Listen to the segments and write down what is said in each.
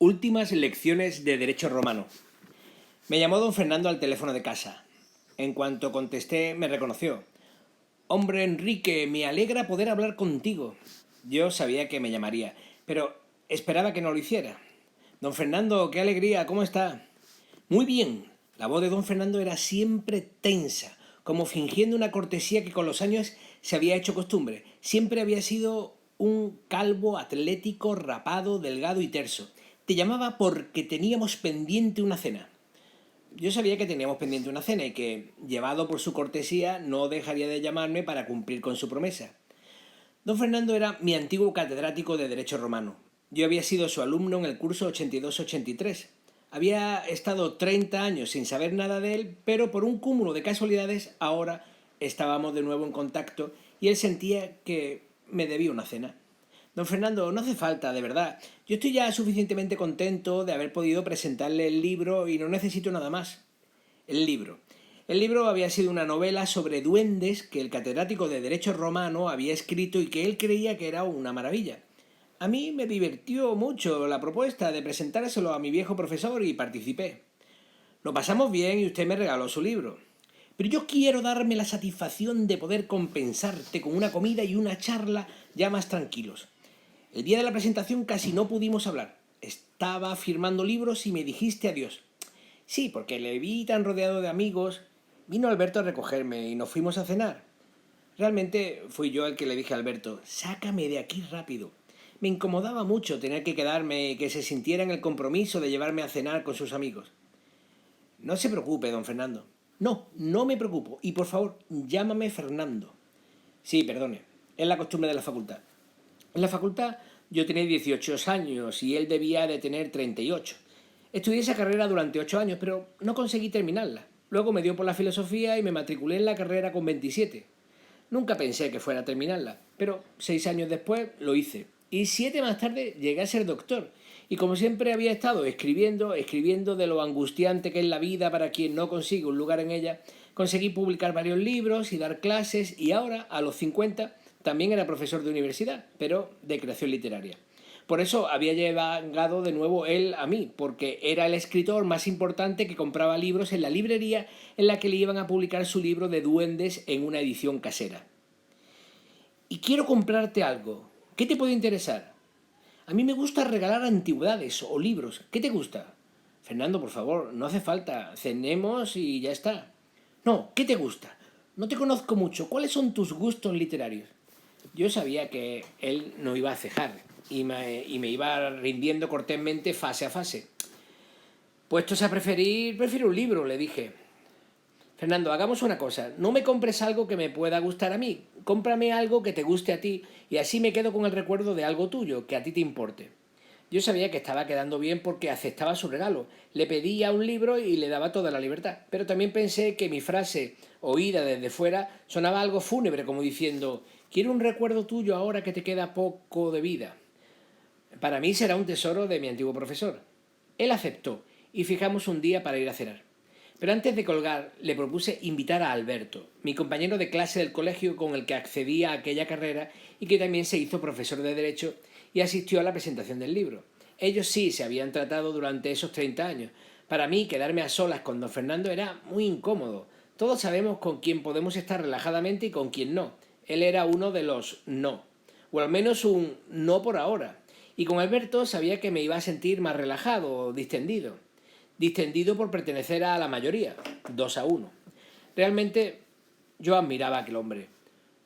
Últimas lecciones de Derecho Romano. Me llamó don Fernando al teléfono de casa. En cuanto contesté, me reconoció. Hombre Enrique, me alegra poder hablar contigo. Yo sabía que me llamaría, pero esperaba que no lo hiciera. Don Fernando, qué alegría, ¿cómo está? Muy bien. La voz de don Fernando era siempre tensa, como fingiendo una cortesía que con los años se había hecho costumbre. Siempre había sido un calvo atlético, rapado, delgado y terso. Te llamaba porque teníamos pendiente una cena. Yo sabía que teníamos pendiente una cena y que, llevado por su cortesía, no dejaría de llamarme para cumplir con su promesa. Don Fernando era mi antiguo catedrático de Derecho Romano. Yo había sido su alumno en el curso 82-83. Había estado 30 años sin saber nada de él, pero por un cúmulo de casualidades ahora estábamos de nuevo en contacto y él sentía que me debía una cena. Don Fernando, no hace falta, de verdad. Yo estoy ya suficientemente contento de haber podido presentarle el libro y no necesito nada más. El libro. El libro había sido una novela sobre duendes que el catedrático de Derecho Romano había escrito y que él creía que era una maravilla. A mí me divirtió mucho la propuesta de presentárselo a mi viejo profesor y participé. Lo pasamos bien y usted me regaló su libro. Pero yo quiero darme la satisfacción de poder compensarte con una comida y una charla ya más tranquilos. El día de la presentación casi no pudimos hablar. Estaba firmando libros y me dijiste adiós. Sí, porque le vi tan rodeado de amigos. Vino Alberto a recogerme y nos fuimos a cenar. Realmente fui yo el que le dije a Alberto, sácame de aquí rápido. Me incomodaba mucho tener que quedarme y que se sintiera en el compromiso de llevarme a cenar con sus amigos. No se preocupe, don Fernando. No, no me preocupo. Y por favor, llámame Fernando. Sí, perdone. Es la costumbre de la facultad. En la facultad yo tenía 18 años y él debía de tener 38. Estudié esa carrera durante 8 años, pero no conseguí terminarla. Luego me dio por la filosofía y me matriculé en la carrera con 27. Nunca pensé que fuera a terminarla, pero 6 años después lo hice. Y 7 más tarde llegué a ser doctor. Y como siempre había estado escribiendo de lo angustiante que es la vida para quien no consigue un lugar en ella, conseguí publicar varios libros y dar clases y ahora, a los 50, también era profesor de universidad, pero de creación literaria. Por eso había llegado de nuevo él a mí, porque era el escritor más importante que compraba libros en la librería en la que le iban a publicar su libro de duendes en una edición casera. Y quiero comprarte algo. ¿Qué te puede interesar? A mí me gusta regalar antigüedades o libros. ¿Qué te gusta? Fernando, por favor, no hace falta. Cenemos y ya está. No, ¿qué te gusta? No te conozco mucho. ¿Cuáles son tus gustos literarios? Yo sabía que él no iba a cejar y me iba rindiendo cortésmente fase a fase. Puestos a prefiero un libro, le dije. Fernando, hagamos una cosa. No me compres algo que me pueda gustar a mí. Cómprame algo que te guste a ti y así me quedo con el recuerdo de algo tuyo, que a ti te importe. Yo sabía que estaba quedando bien porque aceptaba su regalo. Le pedía un libro y le daba toda la libertad. Pero también pensé que mi frase, oída desde fuera, sonaba algo fúnebre, como diciendo, quiero un recuerdo tuyo ahora que te queda poco de vida. Para mí será un tesoro de mi antiguo profesor. Él aceptó y fijamos un día para ir a cenar. Pero antes de colgar, le propuse invitar a Alberto, mi compañero de clase del colegio con el que accedí a aquella carrera y que también se hizo profesor de Derecho y asistió a la presentación del libro. Ellos sí se habían tratado durante esos 30 años. Para mí, quedarme a solas con don Fernando era muy incómodo. Todos sabemos con quién podemos estar relajadamente y con quién no. Él era uno de los no, o al menos un no por ahora. Y con Alberto sabía que me iba a sentir más relajado o distendido. Distendido por pertenecer a la mayoría, 2-1. Realmente yo admiraba a aquel hombre.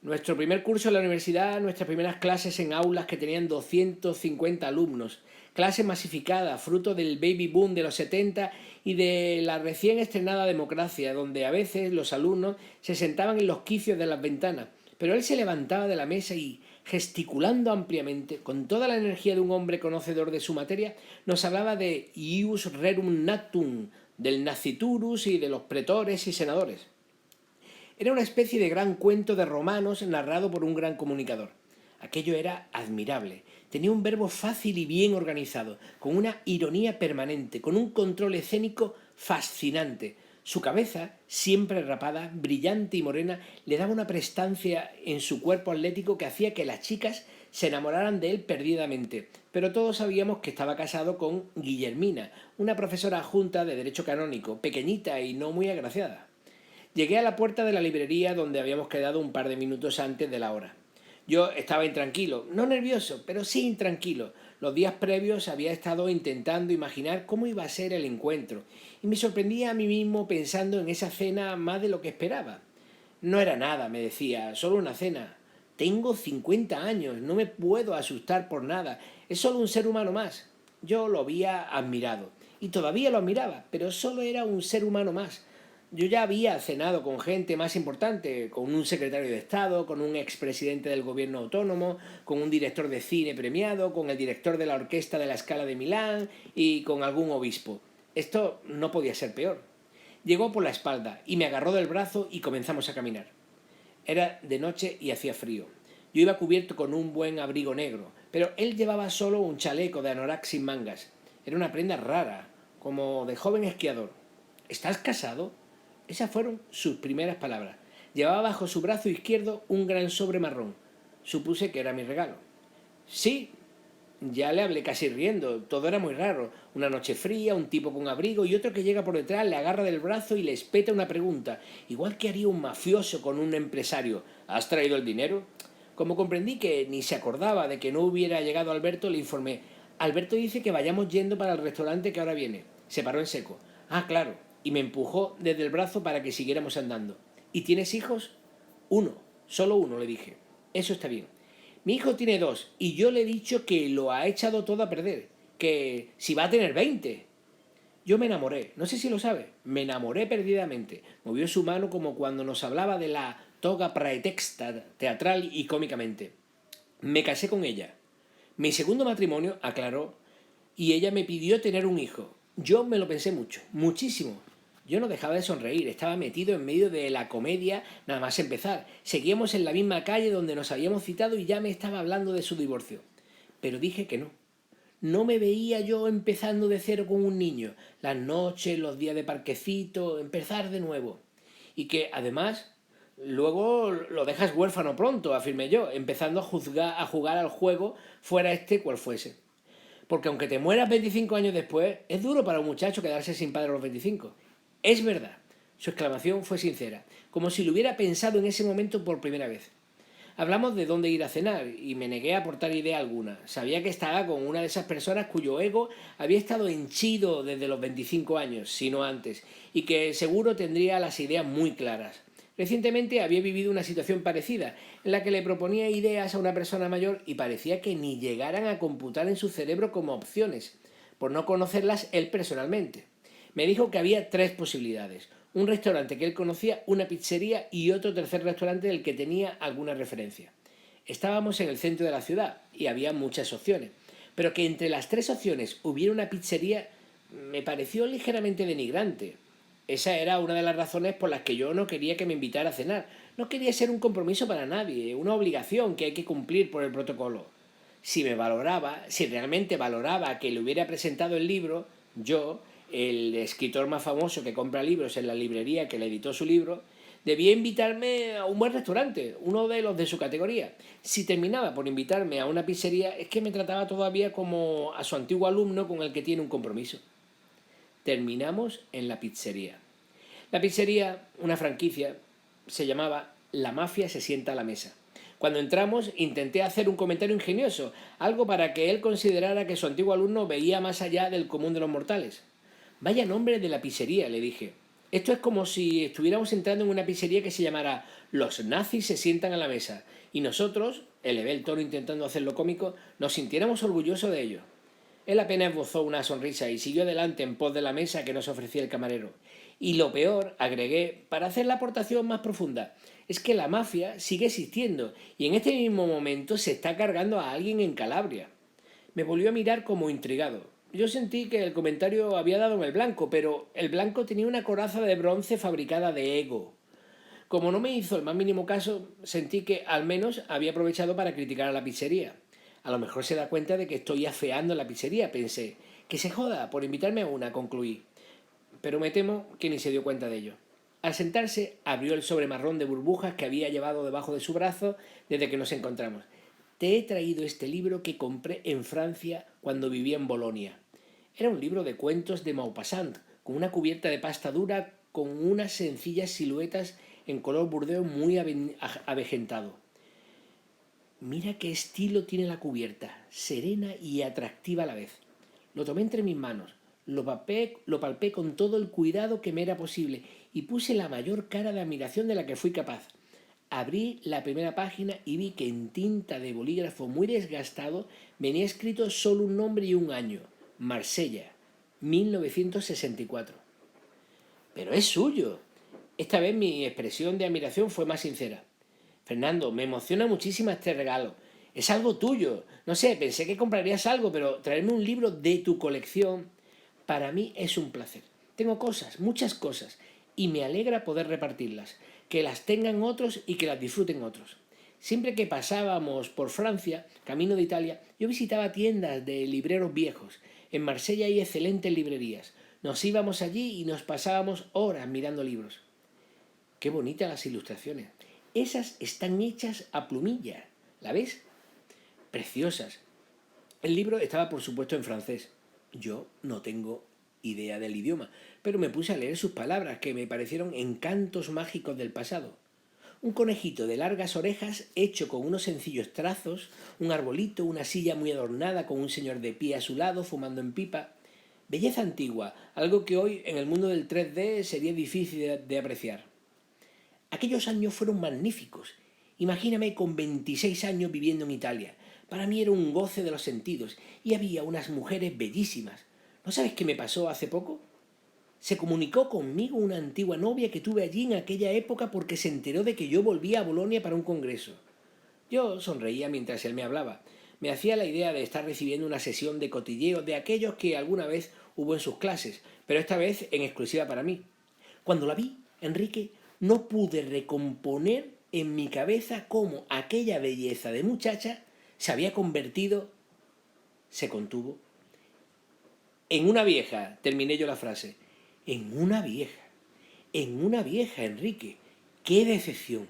Nuestro primer curso en la universidad, nuestras primeras clases en aulas que tenían 250 alumnos, clase masificada, fruto del baby boom de los 70 y de la recién estrenada democracia, donde a veces los alumnos se sentaban en los quicios de las ventanas, pero él se levantaba de la mesa y, gesticulando ampliamente, con toda la energía de un hombre conocedor de su materia, nos hablaba de ius rerum natum, del nasciturus y de los pretores y senadores. Era una especie de gran cuento de romanos narrado por un gran comunicador. Aquello era admirable. Tenía un verbo fácil y bien organizado, con una ironía permanente, con un control escénico fascinante. Su cabeza, siempre rapada, brillante y morena, le daba una prestancia en su cuerpo atlético que hacía que las chicas se enamoraran de él perdidamente, pero todos sabíamos que estaba casado con Guillermina, una profesora adjunta de Derecho Canónico, pequeñita y no muy agraciada. Llegué a la puerta de la librería donde habíamos quedado un par de minutos antes de la hora. Yo estaba intranquilo, no nervioso, pero sí intranquilo. Los días previos había estado intentando imaginar cómo iba a ser el encuentro, y me sorprendía a mí mismo pensando en esa cena más de lo que esperaba. No era nada, me decía, solo una cena. Tengo 50 años, no me puedo asustar por nada, es solo un ser humano más. Yo lo había admirado, y todavía lo admiraba, pero solo era un ser humano más. Yo ya había cenado con gente más importante, con un secretario de Estado, con un expresidente del gobierno autónomo, con un director de cine premiado, con el director de la orquesta de la Scala de Milán y con algún obispo. Esto no podía ser peor. Llegó por la espalda y me agarró del brazo y comenzamos a caminar. Era de noche y hacía frío. Yo iba cubierto con un buen abrigo negro, pero él llevaba solo un chaleco de anorak sin mangas. Era una prenda rara, como de joven esquiador. ¿Estás casado? Esas fueron sus primeras palabras. Llevaba bajo su brazo izquierdo un gran sobre marrón. Supuse que era mi regalo. Sí, ya le hablé casi riendo. Todo era muy raro. Una noche fría, un tipo con abrigo y otro que llega por detrás, le agarra del brazo y le espeta una pregunta. Igual que haría un mafioso con un empresario. ¿Has traído el dinero? Como comprendí que ni se acordaba de que no hubiera llegado Alberto, le informé. Alberto dice que vayamos yendo para el restaurante que ahora viene. Se paró en seco. Ah, claro. Y me empujó desde el brazo para que siguiéramos andando. ¿Y tienes hijos? Uno. Solo uno, le dije. Eso está bien. Mi hijo tiene dos y yo le he dicho que lo ha echado todo a perder. Que si va a tener 20. Yo me enamoré, no sé si lo sabe, me enamoré perdidamente. Movió su mano como cuando nos hablaba de la toga praetexta, teatral y cómicamente. Me casé con ella. Mi segundo matrimonio, aclaró, y ella me pidió tener un hijo. Yo me lo pensé mucho, muchísimo. Yo no dejaba de sonreír, estaba metido en medio de la comedia nada más empezar. Seguíamos en la misma calle donde nos habíamos citado y ya me estaba hablando de su divorcio. Pero dije que no. No me veía yo empezando de cero con un niño, las noches, los días de parquecito, empezar de nuevo. Y que además luego lo dejas huérfano pronto, afirmé yo, empezando a jugar al juego fuera este cual fuese. Porque aunque te mueras 25 años después, es duro para un muchacho quedarse sin padre a los 25. Es verdad. Su exclamación fue sincera, como si lo hubiera pensado en ese momento por primera vez. Hablamos de dónde ir a cenar y me negué a aportar idea alguna. Sabía que estaba con una de esas personas cuyo ego había estado henchido desde los 25 años, si no antes, y que seguro tendría las ideas muy claras. Recientemente había vivido una situación parecida, en la que le proponía ideas a una persona mayor y parecía que ni llegaran a computar en su cerebro como opciones, por no conocerlas él personalmente. Me dijo que había tres posibilidades: un restaurante que él conocía, una pizzería y otro tercer restaurante del que tenía alguna referencia. Estábamos en el centro de la ciudad y había muchas opciones, pero que entre las tres opciones hubiera una pizzería me pareció ligeramente denigrante. Esa era una de las razones por las que yo no quería que me invitara a cenar. No quería ser un compromiso para nadie, una obligación que hay que cumplir por el protocolo. Si me valoraba, si realmente valoraba que le hubiera presentado el libro, yo, el escritor más famoso que compra libros en la librería que le editó su libro, debía invitarme a un buen restaurante, uno de los de su categoría. Si terminaba por invitarme a una pizzería, es que me trataba todavía como a su antiguo alumno con el que tiene un compromiso. Terminamos en la pizzería. La pizzería, una franquicia, se llamaba La Mafia se sienta a la mesa. Cuando entramos intenté hacer un comentario ingenioso, algo para que él considerara que su antiguo alumno veía más allá del común de los mortales. Vaya nombre de la pizzería, le dije. Esto es como si estuviéramos entrando en una pizzería que se llamara Los nazis se sientan a la mesa y nosotros, elevé el tono intentando hacerlo cómico, nos sintiéramos orgullosos de ello. Él apenas esbozó una sonrisa y siguió adelante en pos de la mesa que nos ofrecía el camarero. Y lo peor, agregué, para hacer la aportación más profunda, es que la mafia sigue existiendo y en este mismo momento se está cargando a alguien en Calabria. Me volvió a mirar como intrigado. Yo sentí que el comentario había dado en el blanco, pero el blanco tenía una coraza de bronce fabricada de ego. Como no me hizo el más mínimo caso, sentí que al menos había aprovechado para criticar a la pizzería. A lo mejor se da cuenta de que estoy afeando la pizzería, pensé. Que se joda por invitarme a una, concluí. Pero me temo que ni se dio cuenta de ello. Al sentarse, abrió el sobre marrón de burbujas que había llevado debajo de su brazo desde que nos encontramos. te he traído este libro que compré en Francia cuando vivía en Bolonia. Era un libro de cuentos de Maupassant, con una cubierta de pasta dura con unas sencillas siluetas en color burdeo muy avejentado. Mira qué estilo tiene la cubierta, serena y atractiva a la vez. Lo tomé entre mis manos, lo palpé con todo el cuidado que me era posible y puse la mayor cara de admiración de la que fui capaz. Abrí la primera página y vi que en tinta de bolígrafo muy desgastado venía escrito solo un nombre y un año: Marsella, 1964. Pero es suyo. Esta vez mi expresión de admiración fue más sincera. Fernando, me emociona muchísimo este regalo. Es algo tuyo. No sé, pensé que comprarías algo, pero traerme un libro de tu colección para mí es un placer. Tengo cosas, muchas cosas, y me alegra poder repartirlas, que las tengan otros y que las disfruten otros. Siempre que pasábamos por Francia, camino de Italia, yo visitaba tiendas de libreros viejos. En Marsella hay excelentes librerías. Nos íbamos allí y nos pasábamos horas mirando libros. Qué bonitas las ilustraciones. Esas están hechas a plumilla. ¿La ves? Preciosas. El libro estaba por supuesto en francés. Yo no tengo idea del idioma, pero me puse a leer sus palabras, que me parecieron encantos mágicos del pasado. Un conejito de largas orejas hecho con unos sencillos trazos, un arbolito, una silla muy adornada con un señor de pie a su lado fumando en pipa. Belleza antigua, algo que hoy en el mundo del 3D sería difícil de apreciar. Aquellos años fueron magníficos. Imagíname con 26 años viviendo en Italia. Para mí era un goce de los sentidos y había unas mujeres bellísimas. ¿No sabes qué me pasó hace poco? Se comunicó conmigo una antigua novia que tuve allí en aquella época porque se enteró de que yo volvía a Bolonia para un congreso. Yo sonreía mientras él me hablaba. Me hacía la idea de estar recibiendo una sesión de cotilleo de aquellos que alguna vez hubo en sus clases, pero esta vez en exclusiva para mí. Cuando la vi, Enrique, no pude recomponer en mi cabeza cómo aquella belleza de muchacha se había convertido, se contuvo, en una vieja. Terminé yo la frase. En una vieja, Enrique. ¡Qué decepción!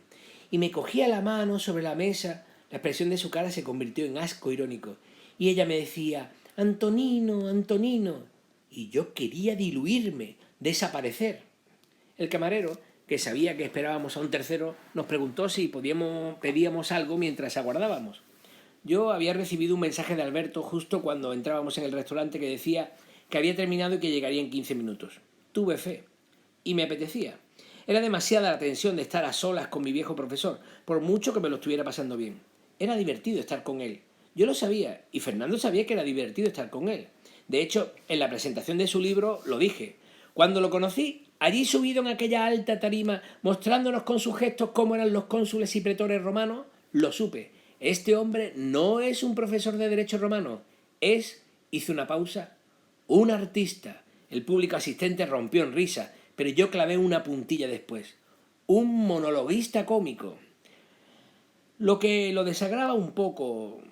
Y me cogía la mano sobre la mesa. La expresión de su cara se convirtió en asco irónico. Y ella me decía: Antonino, Antonino. Y yo quería diluirme, desaparecer. El camarero, que sabía que esperábamos a un tercero, nos preguntó si pedíamos algo mientras aguardábamos. Yo había recibido un mensaje de Alberto justo cuando entrábamos en el restaurante que decía que había terminado y que llegaría en 15 minutos. Tuve fe. Y me apetecía. Era demasiada la tensión de estar a solas con mi viejo profesor, por mucho que me lo estuviera pasando bien. Era divertido estar con él. Yo lo sabía, y Fernando sabía que era divertido estar con él. De hecho, en la presentación de su libro lo dije. Cuando lo conocí, allí subido en aquella alta tarima, mostrándonos con sus gestos cómo eran los cónsules y pretores romanos, lo supe. Este hombre no es un profesor de derecho romano, hizo una pausa, un artista. El público asistente rompió en risa, pero yo clavé una puntilla después. Un monologuista cómico. Lo que lo degradaba un poco.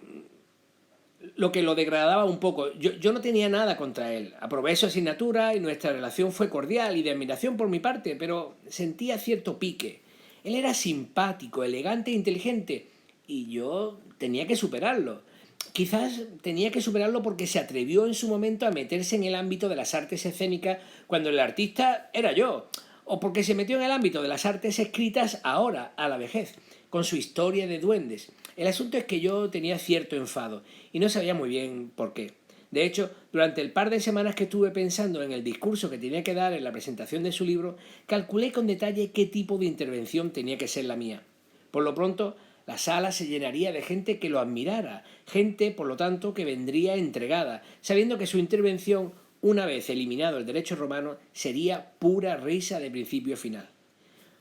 Yo no tenía nada contra él. Aprobé su asignatura y nuestra relación fue cordial y de admiración por mi parte, pero sentía cierto pique. Él era simpático, elegante e inteligente, y yo tenía que superarlo. Quizás tenía que superarlo porque se atrevió en su momento a meterse en el ámbito de las artes escénicas cuando el artista era yo, o porque se metió en el ámbito de las artes escritas ahora, a la vejez, con su historia de duendes. El asunto es que yo tenía cierto enfado y no sabía muy bien por qué. De hecho, durante el par de semanas que estuve pensando en el discurso que tenía que dar en la presentación de su libro, calculé con detalle qué tipo de intervención tenía que ser la mía. Por lo pronto, la sala se llenaría de gente que lo admirara, gente, por lo tanto, que vendría entregada, sabiendo que su intervención, una vez eliminado el derecho romano, sería pura risa de principio a final.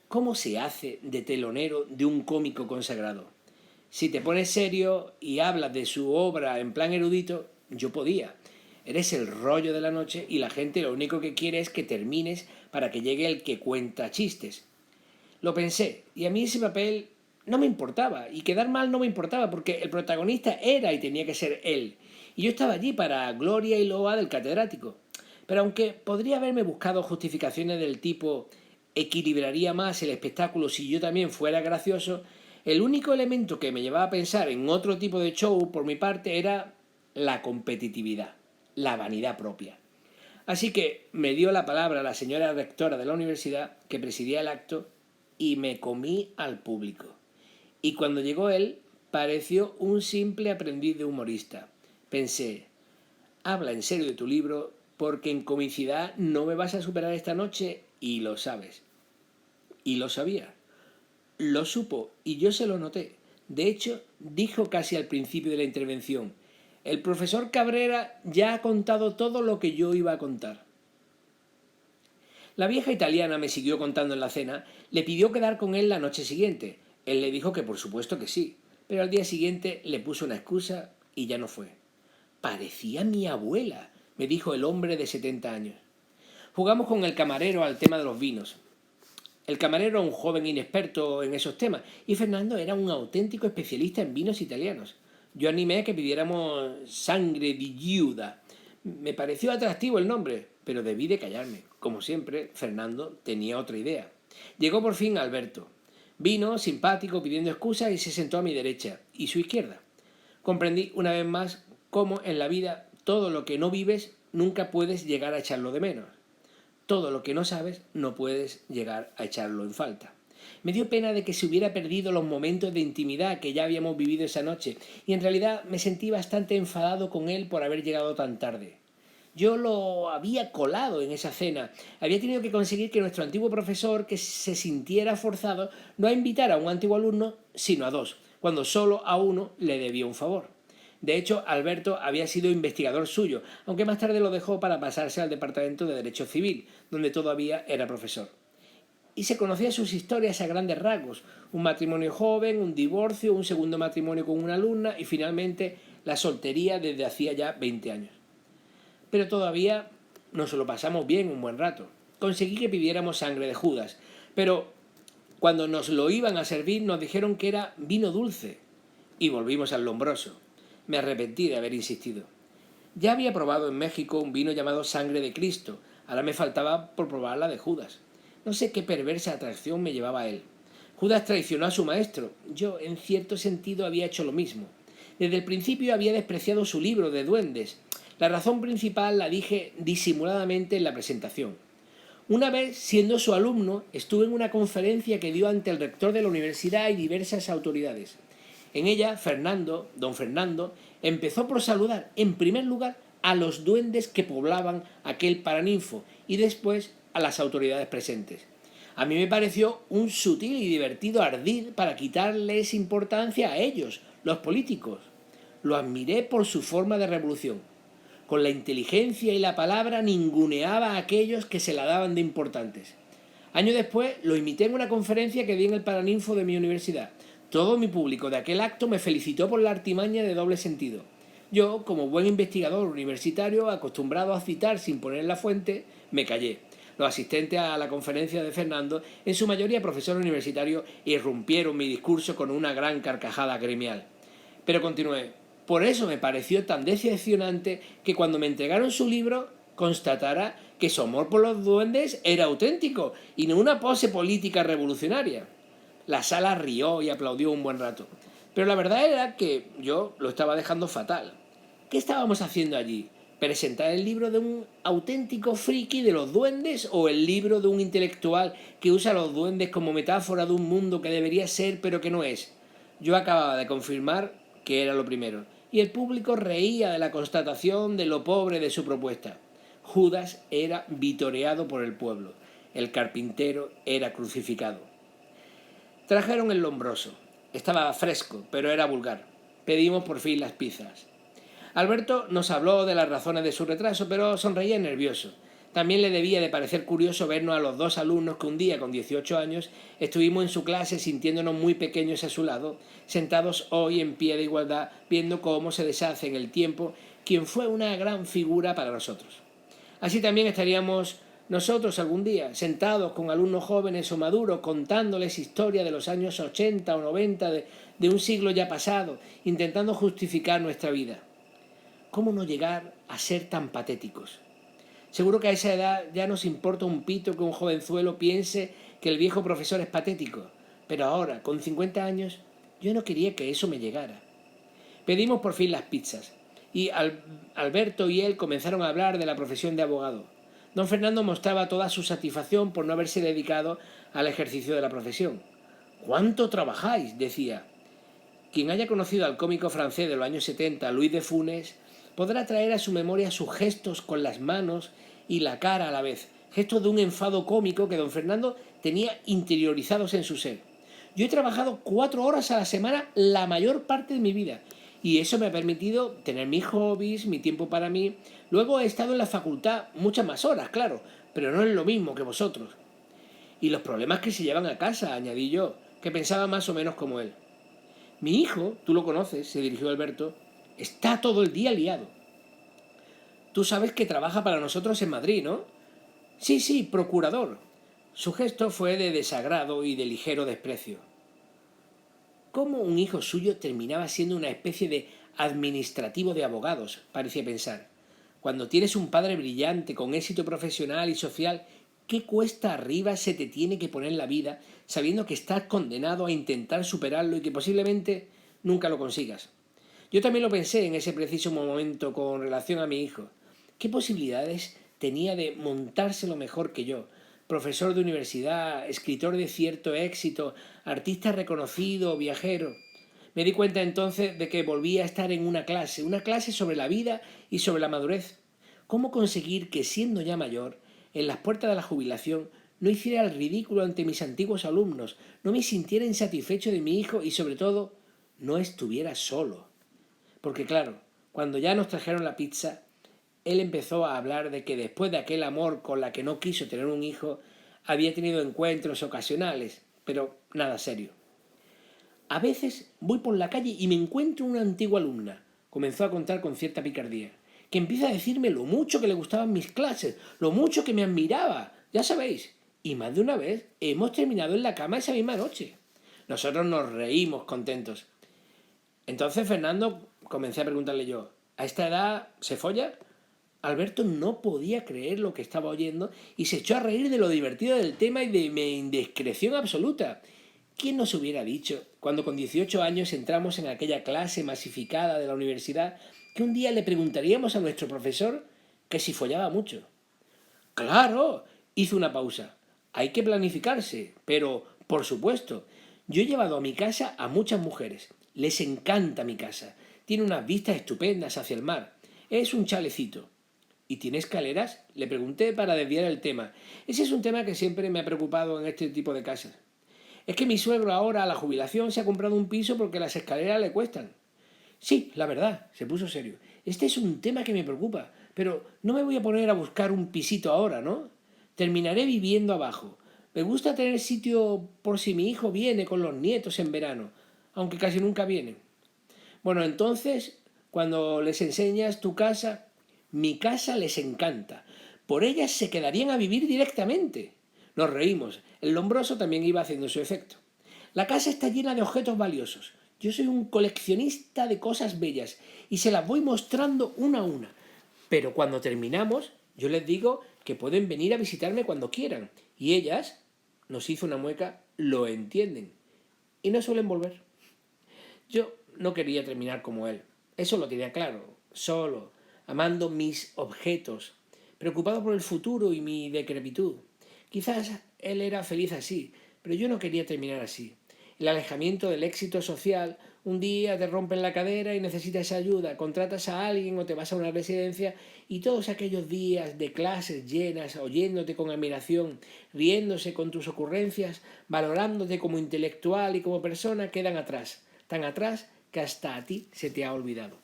¿Cómo se hace de telonero de un cómico consagrado? Si te pones serio y hablas de su obra en plan erudito, yo podía. Eres el rollo de la noche y la gente lo único que quiere es que termines para que llegue el que cuenta chistes. Lo pensé, y a mí ese papel no me importaba, y quedar mal no me importaba, porque el protagonista era y tenía que ser él, y yo estaba allí para gloria y loa del catedrático. Pero aunque podría haberme buscado justificaciones del tipo equilibraría más el espectáculo si yo también fuera gracioso, El único elemento que me llevaba a pensar en otro tipo de show por mi parte era la competitividad, la vanidad propia. Así que me dio la palabra la señora rectora de la universidad que presidía el acto y me comí al público. Y cuando llegó él, pareció un simple aprendiz de humorista. Pensé, habla en serio de tu libro porque en comicidad no me vas a superar esta noche y lo sabes. Y lo sabía. Lo supo y yo se lo noté. De hecho, dijo casi al principio de la intervención, el profesor Cabrera ya ha contado todo lo que yo iba a contar. La vieja italiana me siguió contando en la cena, le pidió quedar con él la noche siguiente. Él le dijo que por supuesto que sí, pero al día siguiente le puso una excusa y ya no fue. Parecía mi abuela, me dijo el hombre de 70 años. Jugamos con el camarero al tema de los vinos. El camarero era un joven inexperto en esos temas y Fernando era un auténtico especialista en vinos italianos. Yo animé a que pidiéramos Sangre di Giuda. Me pareció atractivo el nombre, pero debí de callarme. Como siempre, Fernando tenía otra idea. Llegó por fin Alberto. Vino, simpático, pidiendo excusas y se sentó a mi derecha y su izquierda. Comprendí una vez más cómo en la vida todo lo que no vives nunca puedes llegar a echarlo de menos. Todo lo que no sabes no puedes llegar a echarlo en falta. Me dio pena de que se hubiera perdido los momentos de intimidad que ya habíamos vivido esa noche y en realidad me sentí bastante enfadado con él por haber llegado tan tarde. Yo lo había colado en esa cena. Había tenido que conseguir que nuestro antiguo profesor que se sintiera forzado no a invitar a un antiguo alumno, sino a dos, cuando solo a uno le debía un favor. De hecho, Alberto había sido investigador suyo, aunque más tarde lo dejó para pasarse al Departamento de Derecho Civil, donde todavía era profesor. Y se conocían sus historias a grandes rasgos, un matrimonio joven, un divorcio, un segundo matrimonio con una alumna y finalmente la soltería desde hacía ya 20 años. Pero todavía nos lo pasamos bien un buen rato. Conseguí que pidiéramos sangre de Judas, pero cuando nos lo iban a servir nos dijeron que era vino dulce y volvimos al Lombroso. Me arrepentí de haber insistido. Ya había probado en México un vino llamado Sangre de Cristo, ahora me faltaba por probar la de Judas. No sé qué perversa atracción me llevaba a él. Judas traicionó a su maestro. Yo, en cierto sentido, había hecho lo mismo. Desde el principio había despreciado su libro de duendes. La razón principal la dije disimuladamente en la presentación. Una vez, siendo su alumno, estuve en una conferencia que dio ante el rector de la universidad y diversas autoridades. En ella, don Fernando, empezó por saludar, en primer lugar, a los duendes que poblaban aquel paraninfo y después a las autoridades presentes. A mí me pareció un sutil y divertido ardid para quitarles importancia a ellos, los políticos. Lo admiré por su forma de revolución. Con la inteligencia y la palabra ninguneaba a aquellos que se la daban de importantes. Años después lo imité en una conferencia que di en el Paraninfo de mi universidad. Todo mi público de aquel acto me felicitó por la artimaña de doble sentido. Yo, como buen investigador universitario, acostumbrado a citar sin poner la fuente, me callé. Los asistentes a la conferencia de Fernando, en su mayoría profesores universitarios, irrumpieron mi discurso con una gran carcajada gremial. Pero continué. Por eso me pareció tan decepcionante que cuando me entregaron su libro constatara que su amor por los duendes era auténtico y no una pose política revolucionaria. La sala rió y aplaudió un buen rato. Pero la verdad era que yo lo estaba dejando fatal. ¿Qué estábamos haciendo allí? ¿Presentar el libro de un auténtico friki de los duendes o el libro de un intelectual que usa a los duendes como metáfora de un mundo que debería ser pero que no es? Yo acababa de confirmar que era lo primero, y el público reía de la constatación de lo pobre de su propuesta. Judas era vitoreado por el pueblo, el carpintero era crucificado. Trajeron el Lombroso. Estaba fresco, pero era vulgar. Pedimos por fin las pizzas. Alberto nos habló de las razones de su retraso, pero sonreía nervioso. También le debía de parecer curioso vernos a los dos alumnos que un día, con 18 años, estuvimos en su clase sintiéndonos muy pequeños a su lado, sentados hoy en pie de igualdad, viendo cómo se deshace en el tiempo quien fue una gran figura para nosotros. Así también estaríamos nosotros algún día, sentados con alumnos jóvenes o maduros, contándoles historia de los años 80 o 90 de un siglo ya pasado, intentando justificar nuestra vida. ¿Cómo no llegar a ser tan patéticos? Seguro que a esa edad ya nos importa un pito que un jovenzuelo piense que el viejo profesor es patético, pero ahora, con 50 años, Yo no quería que eso me llegara. Pedimos por fin las pizzas y Alberto y él comenzaron a hablar de la profesión de abogado. Don Fernando mostraba toda su satisfacción por no haberse dedicado al ejercicio de la profesión. «¿Cuánto trabajáis?», decía. Quien haya conocido al cómico francés de los años 70, Louis de Funès, podrá traer a su memoria sus gestos con las manos y la cara a la vez, gestos de un enfado cómico que don Fernando tenía interiorizados en su ser. Yo he trabajado 4 horas a la semana la mayor parte de mi vida y eso me ha permitido tener mis hobbies, mi tiempo para mí. Luego he estado en la facultad muchas más horas, claro, pero no es lo mismo que vosotros. Y los problemas que se llevan a casa, añadí yo, que pensaba más o menos como él. Mi hijo, tú lo conoces, se dirigió Alberto, está todo el día liado. Tú sabes que trabaja para nosotros en Madrid, ¿no? Sí, sí, procurador. Su gesto fue de desagrado y de ligero desprecio. ¿Cómo un hijo suyo terminaba siendo una especie de administrativo de abogados?, parecía pensar. Cuando tienes un padre brillante, con éxito profesional y social, ¿qué cuesta arriba se te tiene que poner la vida sabiendo que estás condenado a intentar superarlo y que posiblemente nunca lo consigas? Yo también lo pensé en ese preciso momento con relación a mi hijo. ¿Qué posibilidades tenía de montárselo mejor que yo? Profesor de universidad, escritor de cierto éxito, artista reconocido, viajero. Me di cuenta entonces de que volvía a estar en una clase sobre la vida y sobre la madurez. ¿Cómo conseguir que, siendo ya mayor, en las puertas de la jubilación, no hiciera el ridículo ante mis antiguos alumnos, no me sintiera insatisfecho de mi hijo y, sobre todo, no estuviera solo? Porque claro, cuando ya nos trajeron la pizza, él empezó a hablar de que después de aquel amor con la que no quiso tener un hijo, había tenido encuentros ocasionales, pero nada serio. A veces voy por la calle y me encuentro una antigua alumna, comenzó a contar con cierta picardía, que empieza a decirme lo mucho que le gustaban mis clases, lo mucho que me admiraba, ya sabéis, y más de una vez hemos terminado en la cama esa misma noche. Nosotros nos reímos contentos. Entonces, Fernando, comencé a preguntarle yo, ¿a esta edad se folla? Alberto no podía creer lo que estaba oyendo y se echó a reír de lo divertido del tema y de mi indiscreción absoluta. ¿Quién nos hubiera dicho, cuando con 18 años entramos en aquella clase masificada de la universidad, que un día le preguntaríamos a nuestro profesor que si follaba mucho? ¡Claro! Hizo una pausa. Hay que planificarse, pero, por supuesto, yo he llevado a mi casa a muchas mujeres. Les encanta mi casa. Tiene unas vistas estupendas hacia el mar. Es un chalecito. ¿Y tiene escaleras?, le pregunté para desviar el tema. Ese es un tema que siempre me ha preocupado en este tipo de casas. Es que mi suegro ahora, a la jubilación, se ha comprado un piso porque las escaleras le cuestan. Sí, la verdad, se puso serio. Este es un tema que me preocupa, pero no me voy a poner a buscar un pisito ahora, ¿no? Terminaré viviendo abajo. Me gusta tener sitio por si mi hijo viene con los nietos en verano, aunque casi nunca vienen. Bueno, entonces, cuando les enseñas tu casa, mi casa les encanta. Por ellas se quedarían a vivir directamente. Nos reímos. El Lombroso también iba haciendo su efecto. La casa está llena de objetos valiosos. Yo soy un coleccionista de cosas bellas y se las voy mostrando una a una. Pero cuando terminamos, yo les digo que pueden venir a visitarme cuando quieran. Y ellas, nos hizo una mueca, lo entienden. Y no suelen volver. Yo no quería terminar como él. Eso lo tenía claro. Solo, amando mis objetos, preocupado por el futuro y mi decrepitud. Quizás él era feliz así, pero yo no quería terminar así. El alejamiento del éxito social, un día te rompen la cadera y necesitas ayuda, contratas a alguien o te vas a una residencia y todos aquellos días de clases llenas, oyéndote con admiración, riéndose con tus ocurrencias, valorándote como intelectual y como persona, quedan atrás, tan atrás que hasta a ti se te ha olvidado.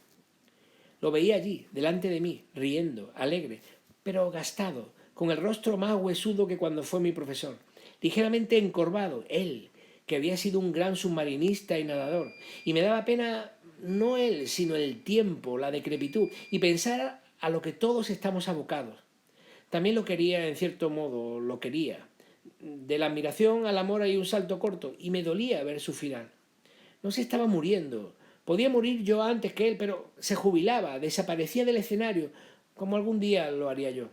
Lo veía allí, delante de mí, riendo, alegre, pero gastado, con el rostro más huesudo que cuando fue mi profesor, ligeramente encorvado, él, que había sido un gran submarinista y nadador, y me daba pena no él, sino el tiempo, la decrepitud, y pensar a lo que todos estamos abocados. También lo quería, en cierto modo, lo quería. De la admiración al amor hay un salto corto, y me dolía ver su final. No se estaba muriendo. Podía morir yo antes que él, pero se jubilaba, desaparecía del escenario, como algún día lo haría yo.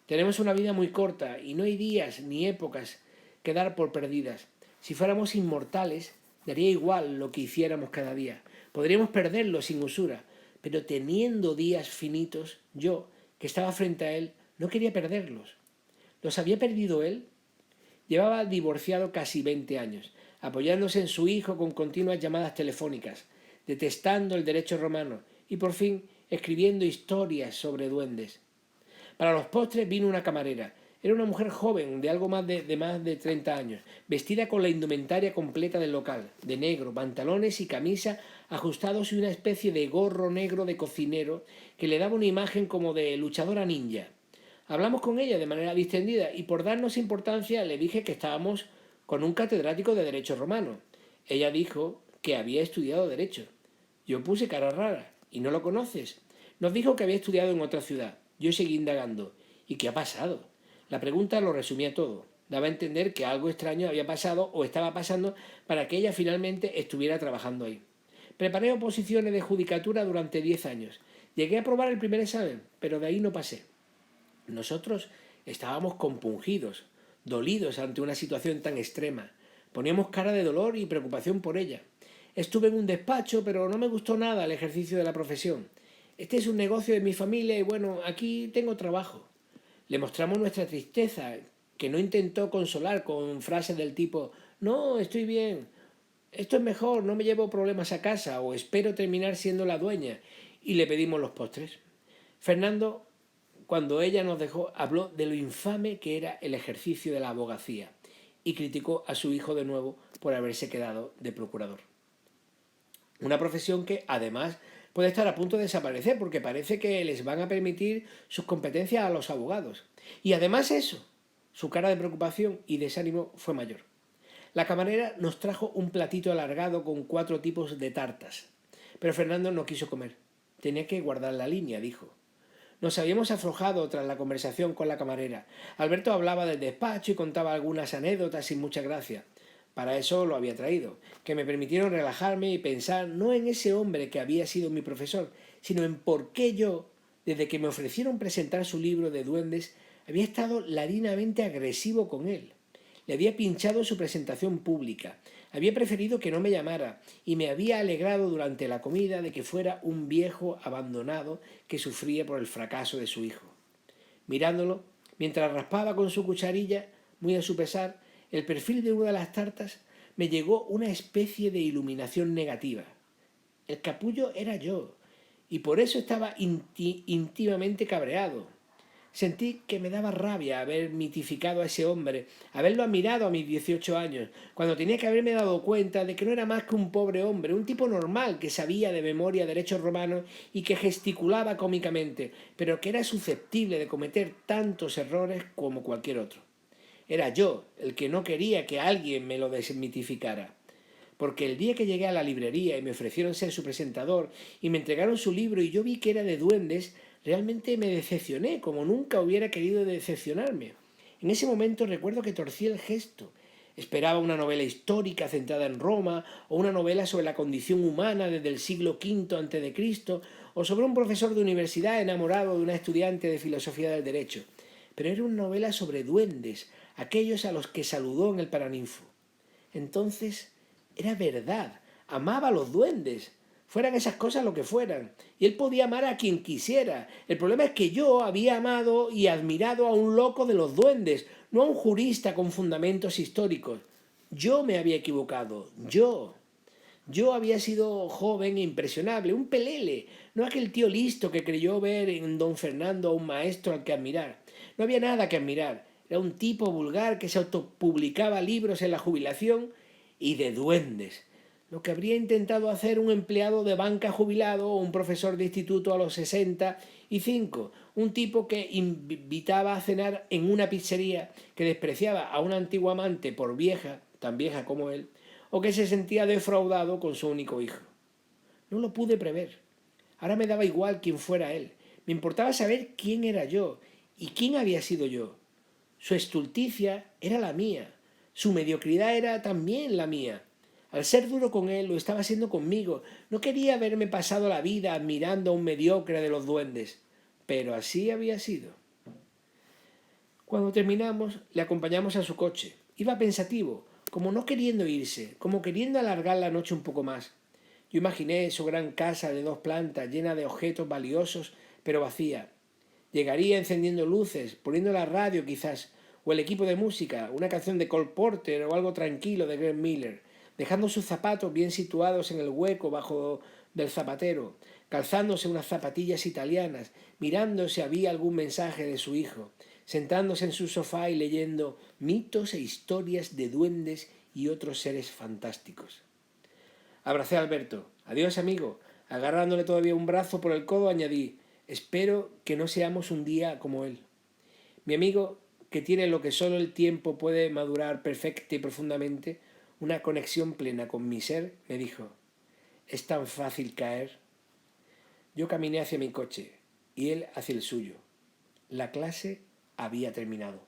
Tenemos una vida muy corta y no hay días ni épocas que dar por perdidas. Si fuéramos inmortales, Daría igual lo que hiciéramos cada día. Podríamos perderlo sin usura, pero teniendo días finitos, yo, que estaba frente a él, no quería perderlos. ¿Los había perdido él? Llevaba divorciado casi 20 años, apoyándose en su hijo con continuas llamadas telefónicas, detestando el derecho romano y por fin escribiendo historias sobre duendes. Para los postres vino una camarera. Era una mujer joven, de algo más de 30 años, vestida con la indumentaria completa del local, de negro, pantalones y camisa ajustados y una especie de gorro negro de cocinero que le daba una imagen como de luchadora ninja. Hablamos con ella de manera distendida y por darnos importancia le dije que estábamos con un catedrático de Derecho Romano. Ella dijo que había estudiado Derecho. Yo puse cara rara. ¿Y no lo conoces? Nos dijo que había estudiado en otra ciudad. Yo seguí indagando. ¿Y qué ha pasado? La pregunta lo resumía todo. Daba a entender que algo extraño había pasado o estaba pasando para que ella finalmente estuviera trabajando ahí. Preparé oposiciones de judicatura durante 10 años. Llegué a aprobar el primer examen, pero de ahí no pasé. Nosotros estábamos compungidos, dolidos ante una situación tan extrema. Poníamos cara de dolor y preocupación por ella. Estuve en un despacho, pero no me gustó nada el ejercicio de la profesión. Este es un negocio de mi familia y bueno, aquí tengo trabajo. Le mostramos nuestra tristeza, que no intentó consolar con frases del tipo «No, estoy bien, esto es mejor, no me llevo problemas a casa» o «espero terminar siendo la dueña» y le pedimos los postres. Fernando, cuando ella nos dejó, habló de lo infame que era el ejercicio de la abogacía y criticó a su hijo de nuevo por haberse quedado de procurador. Una profesión que, además, puede estar a punto de desaparecer porque parece que les van a permitir sus competencias a los abogados. Y además eso, su cara de preocupación y desánimo fue mayor. La camarera nos trajo un platito alargado con 4 tipos de tartas. Pero Fernando no quiso comer. Tenía que guardar la línea, dijo. Nos habíamos aflojado tras la conversación con la camarera. Alberto hablaba del despacho y contaba algunas anécdotas sin mucha gracia. Para eso lo había traído, que me permitieron relajarme y pensar no en ese hombre que había sido mi profesor, sino en por qué yo, desde que me ofrecieron presentar su libro de duendes, había estado ladinamente agresivo con él. Le había pinchado su presentación pública, había preferido que no me llamara y me había alegrado durante la comida de que fuera un viejo abandonado que sufría por el fracaso de su hijo. Mirándolo, mientras raspaba con su cucharilla, muy a su pesar, el perfil de una de las tartas, me llegó una especie de iluminación negativa. El capullo era yo, y por eso estaba íntimamente cabreado. Sentí que me daba rabia haber mitificado a ese hombre, haberlo admirado a mis 18 años, cuando tenía que haberme dado cuenta de que no era más que un pobre hombre, un tipo normal que sabía de memoria derecho romano y que gesticulaba cómicamente, pero que era susceptible de cometer tantos errores como cualquier otro. Era yo el que no quería que alguien me lo desmitificara. Porque el día que llegué a la librería y me ofrecieron ser su presentador y me entregaron su libro y yo vi que era de duendes, realmente me decepcioné como nunca hubiera querido decepcionarme. En ese momento recuerdo que torcí el gesto. Esperaba una novela histórica centrada en Roma o una novela sobre la condición humana desde el siglo V a.C. o sobre un profesor de universidad enamorado de una estudiante de filosofía del derecho. Pero era una novela sobre duendes, aquellos a los que saludó en el Paraninfo. Entonces era verdad, amaba a los duendes, fueran esas cosas lo que fueran, y él podía amar a quien quisiera. El problema es que yo había amado y admirado a un loco de los duendes, no a un jurista con fundamentos históricos. Yo me había equivocado, yo. Yo había sido joven e impresionable, un pelele, no aquel tío listo que creyó ver en don Fernando a un maestro al que admirar. No había nada que admirar, era un tipo vulgar que se autopublicaba libros en la jubilación y de duendes. Lo que habría intentado hacer un empleado de banca jubilado o un profesor de instituto a los 65, un tipo que invitaba a cenar en una pizzería, que despreciaba a una antigua amante por vieja, tan vieja como él, o que se sentía defraudado con su único hijo. No lo pude prever. Ahora me daba igual quién fuera él. Me importaba saber quién era yo y quién había sido yo. Su estulticia era la mía. Su mediocridad era también la mía. Al ser duro con él, lo estaba haciendo conmigo. No quería haberme pasado la vida admirando a un mediocre de los duendes. Pero así había sido. Cuando terminamos, le acompañamos a su coche. Iba pensativo, como no queriendo irse, como queriendo alargar la noche un poco más. Yo imaginé su gran casa de 2 plantas, llena de objetos valiosos, pero vacía. Llegaría encendiendo luces, poniendo la radio quizás, o el equipo de música, una canción de Cole Porter o algo tranquilo de Glenn Miller, dejando sus zapatos bien situados en el hueco bajo del zapatero, calzándose unas zapatillas italianas, mirando si había algún mensaje de su hijo, sentándose en su sofá y leyendo mitos e historias de duendes y otros seres fantásticos. Abracé a Alberto. Adiós, amigo. Agarrándole todavía un brazo por el codo, añadí, espero que no seamos un día como él. Mi amigo, que tiene lo que solo el tiempo puede madurar perfecta y profundamente, una conexión plena con mi ser, me dijo, es tan fácil caer. Yo caminé hacia mi coche y él hacia el suyo. La clase había terminado.